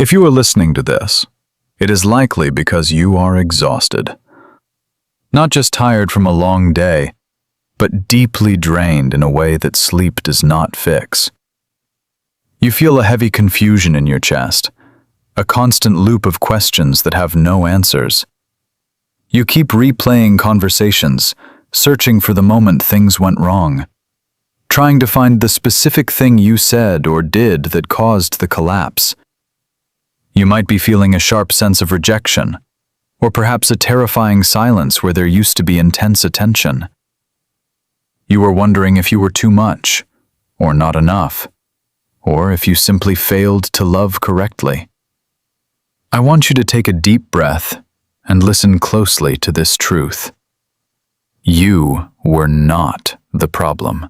If you are listening to this, it is likely because you are exhausted. Not just tired from a long day, but deeply drained in a way that sleep does not fix. You feel a heavy confusion in your chest, a constant loop of questions that have no answers. You keep replaying conversations, searching for the moment things went wrong, trying to find the specific thing you said or did that caused the collapse. You might be feeling a sharp sense of rejection, or perhaps a terrifying silence where there used to be intense attention. You are wondering if you were too much, or not enough, or if you simply failed to love correctly. I want you to take a deep breath and listen closely to this truth. You were not the problem.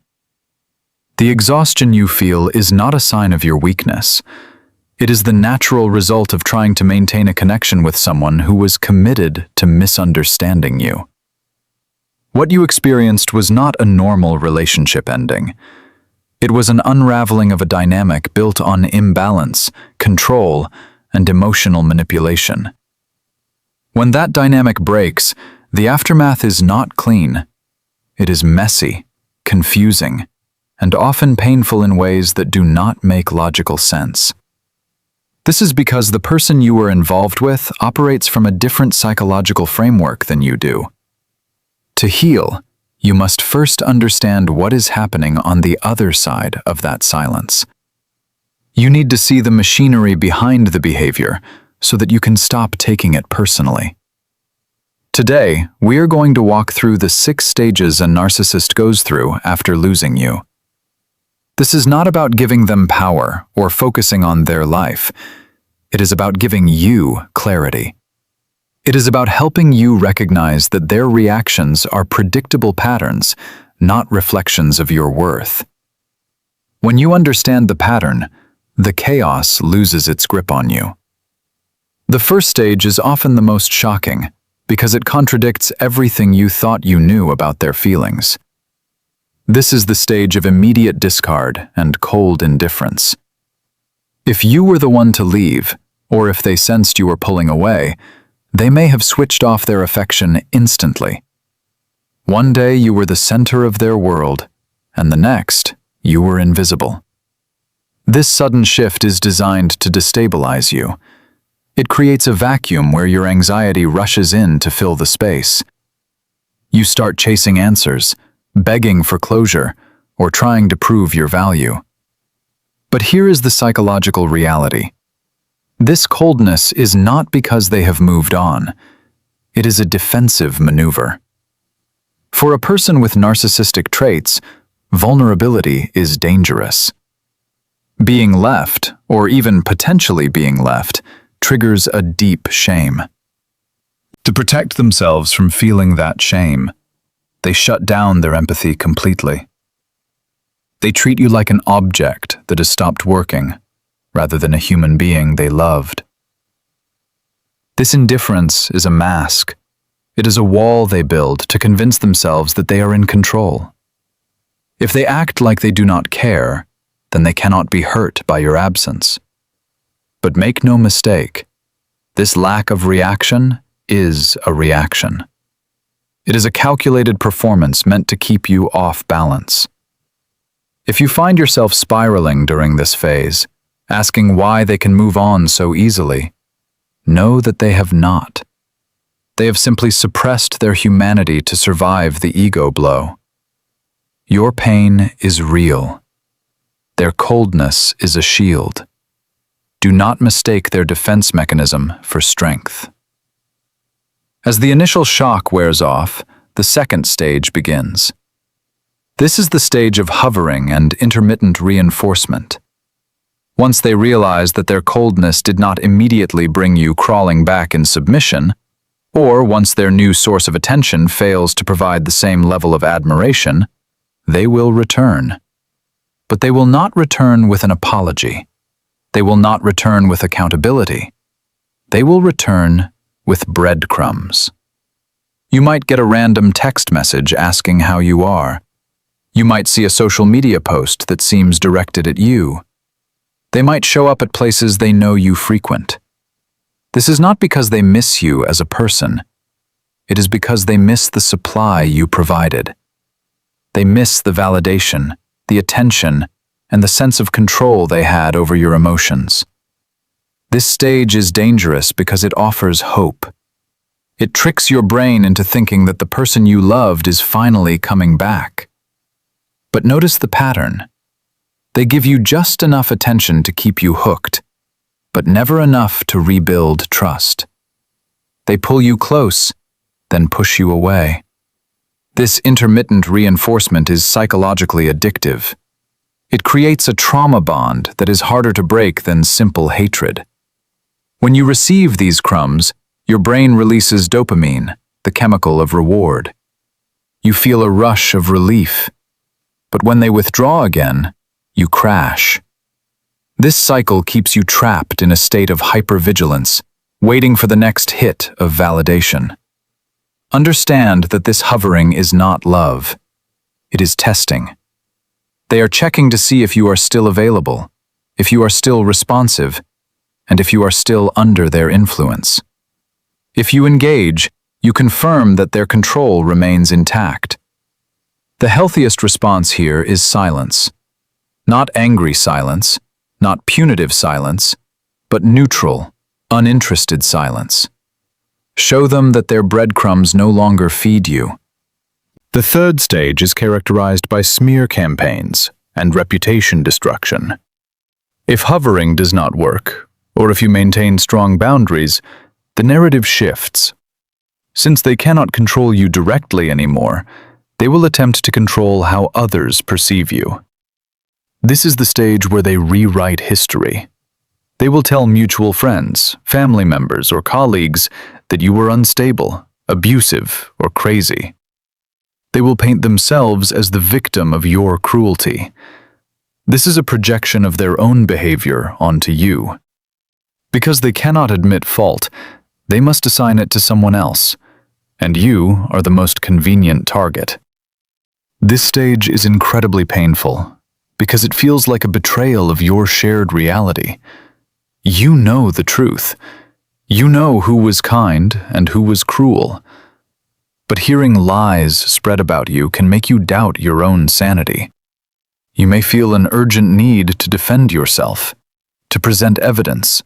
The exhaustion you feel is not a sign of your weakness. It is the natural result of trying to maintain a connection with someone who was committed to misunderstanding you. What you experienced was not a normal relationship ending. It was an unraveling of a dynamic built on imbalance, control, and emotional manipulation. When that dynamic breaks, the aftermath is not clean. It is messy, confusing, and often painful in ways that do not make logical sense. This is because the person you were involved with operates from a different psychological framework than you do. To heal, you must first understand what is happening on the other side of that silence. You need to see the machinery behind the behavior so that you can stop taking it personally. Today, we are going to walk through the 6 stages a narcissist goes through after losing you. This is not about giving them power or focusing on their life. It is about giving you clarity. It is about helping you recognize that their reactions are predictable patterns, not reflections of your worth. When you understand the pattern, the chaos loses its grip on you. The first stage is often the most shocking because it contradicts everything you thought you knew about their feelings. This is the stage of immediate discard and cold indifference. If you were the one to leave, or if they sensed you were pulling away, they may have switched off their affection instantly. One day you were the center of their world, and the next, you were invisible. This sudden shift is designed to destabilize you. It creates a vacuum where your anxiety rushes in to fill the space. You start chasing answers, begging for closure, or trying to prove your value. But here is the psychological reality. This coldness is not because they have moved on. It is a defensive maneuver. For a person with narcissistic traits, vulnerability is dangerous. Being left, or even potentially being left, triggers a deep shame. To protect themselves from feeling that shame, they shut down their empathy completely. They treat you like an object that has stopped working, rather than a human being they loved. This indifference is a mask. It is a wall they build to convince themselves that they are in control. If they act like they do not care, then they cannot be hurt by your absence. But make no mistake, this lack of reaction is a reaction. It is a calculated performance meant to keep you off balance. If you find yourself spiraling during this phase, asking why they can move on so easily, know that they have not. They have simply suppressed their humanity to survive the ego blow. Your pain is real. Their coldness is a shield. Do not mistake their defense mechanism for strength. As the initial shock wears off, the second stage begins. This is the stage of hovering and intermittent reinforcement. Once they realize that their coldness did not immediately bring you crawling back in submission, or once their new source of attention fails to provide the same level of admiration, they will return. But they will not return with an apology. They will not return with accountability. They will return with breadcrumbs. You might get a random text message asking how you are. You might see a social media post that seems directed at you. They might show up at places they know you frequent. This is not because they miss you as a person. It is because they miss the supply you provided. They miss the validation, the attention, and the sense of control they had over your emotions. This stage is dangerous because it offers hope. It tricks your brain into thinking that the person you loved is finally coming back. But notice the pattern. They give you just enough attention to keep you hooked, but never enough to rebuild trust. They pull you close, then push you away. This intermittent reinforcement is psychologically addictive. It creates a trauma bond that is harder to break than simple hatred. When you receive these crumbs, your brain releases dopamine, the chemical of reward. You feel a rush of relief. But when they withdraw again, you crash. This cycle keeps you trapped in a state of hypervigilance, waiting for the next hit of validation. Understand that this hovering is not love. It is testing. They are checking to see if you are still available, if you are still responsive, and if you are still under their influence. If you engage, you confirm that their control remains intact. The healthiest response here is silence. Not angry silence, not punitive silence, but neutral, uninterested silence. Show them that their breadcrumbs no longer feed you. The third stage is characterized by smear campaigns and reputation destruction. If hovering does not work, or if you maintain strong boundaries, the narrative shifts. Since they cannot control you directly anymore, they will attempt to control how others perceive you. This is the stage where they rewrite history. They will tell mutual friends, family members, or colleagues that you were unstable, abusive, or crazy. They will paint themselves as the victim of your cruelty. This is a projection of their own behavior onto you. Because they cannot admit fault, they must assign it to someone else, and you are the most convenient target. This stage is incredibly painful because it feels like a betrayal of your shared reality. You know the truth. You know who was kind and who was cruel. But hearing lies spread about you can make you doubt your own sanity. You may feel an urgent need to defend yourself, to present evidence,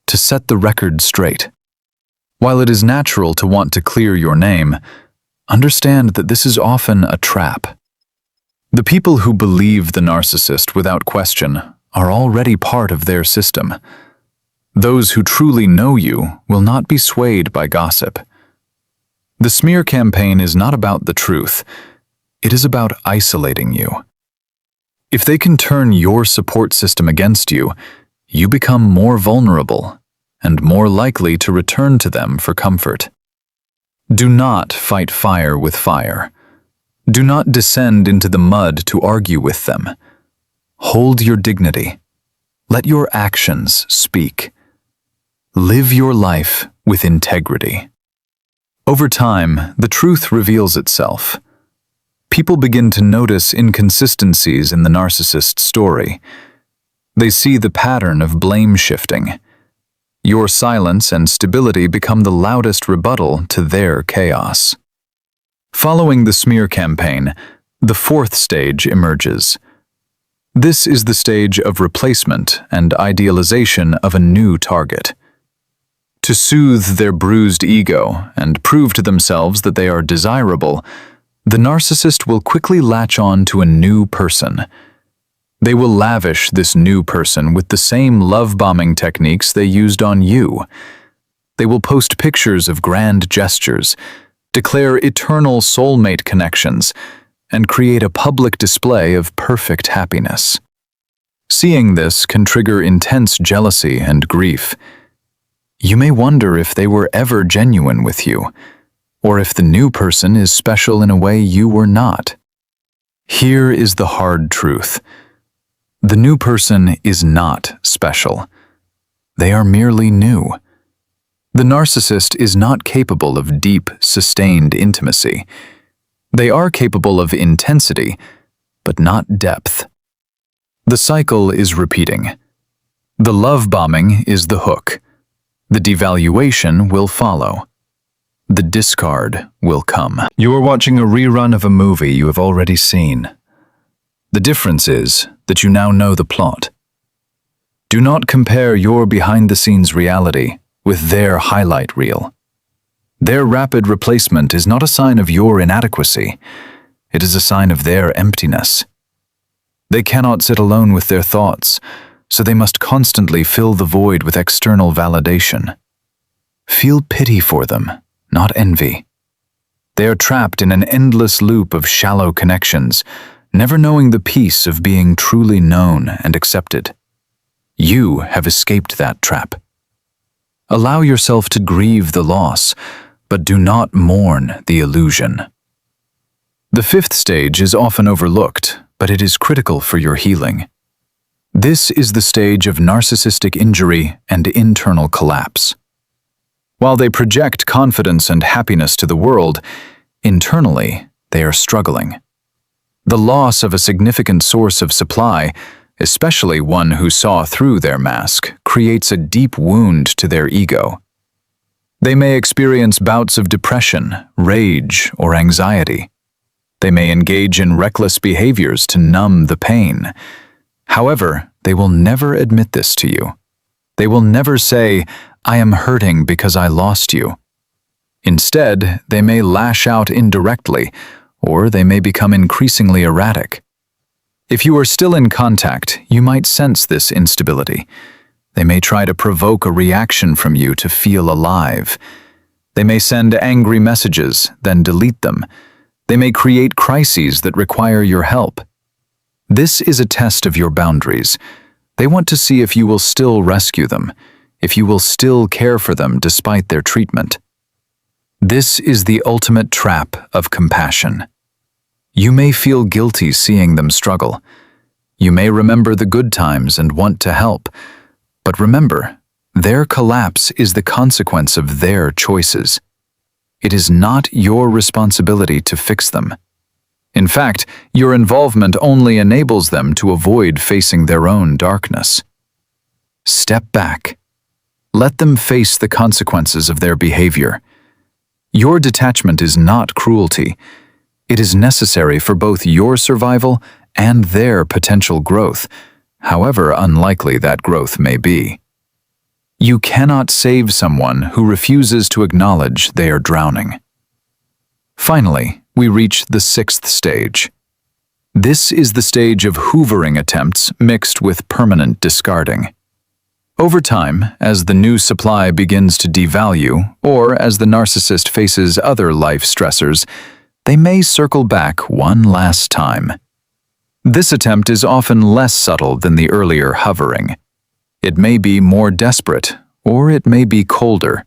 to set the record straight. While it is natural to want to clear your name, understand that this is often a trap. The people who believe the narcissist without question are already part of their system. Those who truly know you will not be swayed by gossip. The smear campaign is not about the truth. It is about isolating you. If they can turn your support system against you, you become more vulnerable and more likely to return to them for comfort. Do not fight fire with fire. Do not descend into the mud to argue with them. Hold your dignity. Let your actions speak. Live your life with integrity. Over time, the truth reveals itself. People begin to notice inconsistencies in the narcissist story. They see the pattern of blame shifting. Your silence and stability become the loudest rebuttal to their chaos. Following the smear campaign, the fourth stage emerges. This is the stage of replacement and idealization of a new target. To soothe their bruised ego and prove to themselves that they are desirable, the narcissist will quickly latch on to a new person. They will lavish this new person with the same love-bombing techniques they used on you. They will post pictures of grand gestures, declare eternal soulmate connections, and create a public display of perfect happiness. Seeing this can trigger intense jealousy and grief. You may wonder if they were ever genuine with you, or if the new person is special in a way you were not. Here is the hard truth. The new person is not special. They are merely new. The narcissist is not capable of deep, sustained intimacy. They are capable of intensity, but not depth. The cycle is repeating. The love bombing is the hook. The devaluation will follow. The discard will come. You are watching a rerun of a movie you have already seen. The difference is that you now know the plot. Do not compare your behind-the-scenes reality with their highlight reel. Their rapid replacement is not a sign of your inadequacy. It is a sign of their emptiness. They cannot sit alone with their thoughts, so they must constantly fill the void with external validation. Feel pity for them, not envy. They are trapped in an endless loop of shallow connections, never knowing the peace of being truly known and accepted. You have escaped that trap. Allow yourself to grieve the loss, but do not mourn the illusion. The fifth stage is often overlooked, but it is critical for your healing. This is the stage of narcissistic injury and internal collapse. While they project confidence and happiness to the world, internally they are struggling. The loss of a significant source of supply, especially one who saw through their mask, creates a deep wound to their ego. They may experience bouts of depression, rage, or anxiety. They may engage in reckless behaviors to numb the pain. However, they will never admit this to you. They will never say, "I am hurting because I lost you." Instead, they may lash out indirectly, or they may become increasingly erratic. If you are still in contact, you might sense this instability. They may try to provoke a reaction from you to feel alive. They may send angry messages, then delete them. They may create crises that require your help. This is a test of your boundaries. They want to see if you will still rescue them, if you will still care for them despite their treatment. This is the ultimate trap of compassion. You may feel guilty seeing them struggle. You may remember the good times and want to help. But remember, their collapse is the consequence of their choices. It is not your responsibility to fix them. In fact, your involvement only enables them to avoid facing their own darkness. Step back. Let them face the consequences of their behavior. Your detachment is not cruelty. It is necessary for both your survival and their potential growth, however unlikely that growth may be. You cannot save someone who refuses to acknowledge they are drowning. Finally, we reach the sixth stage. This is the stage of hoovering attempts mixed with permanent discarding. Over time, as the new supply begins to devalue, or as the narcissist faces other life stressors, they may circle back one last time. This attempt is often less subtle than the earlier hovering. It may be more desperate, or it may be colder.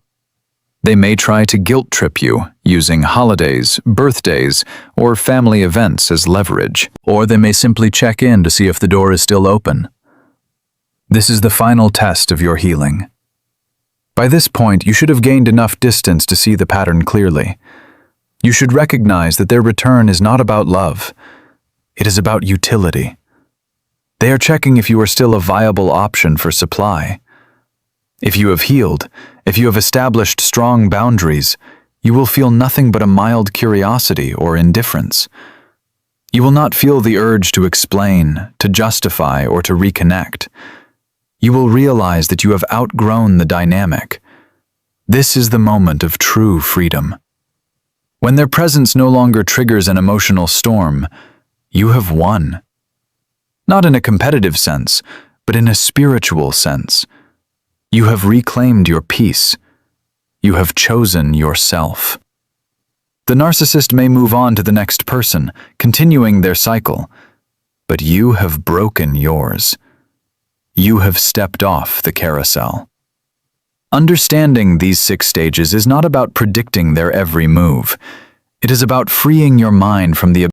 They may try to guilt-trip you using holidays, birthdays, or family events as leverage, or they may simply check in to see if the door is still open. This is the final test of your healing. By this point, you should have gained enough distance to see the pattern clearly. You should recognize that their return is not about love. It is about utility. They are checking if you are still a viable option for supply. If you have healed, if you have established strong boundaries, you will feel nothing but a mild curiosity or indifference. You will not feel the urge to explain, to justify, or to reconnect. You will realize that you have outgrown the dynamic. This is the moment of true freedom. When their presence no longer triggers an emotional storm, you have won. Not in a competitive sense, but in a spiritual sense. You have reclaimed your peace. You have chosen yourself. The narcissist may move on to the next person, continuing their cycle, but you have broken yours. You have stepped off the carousel. Understanding these 6 stages is not about predicting their every move. It is about freeing your mind from the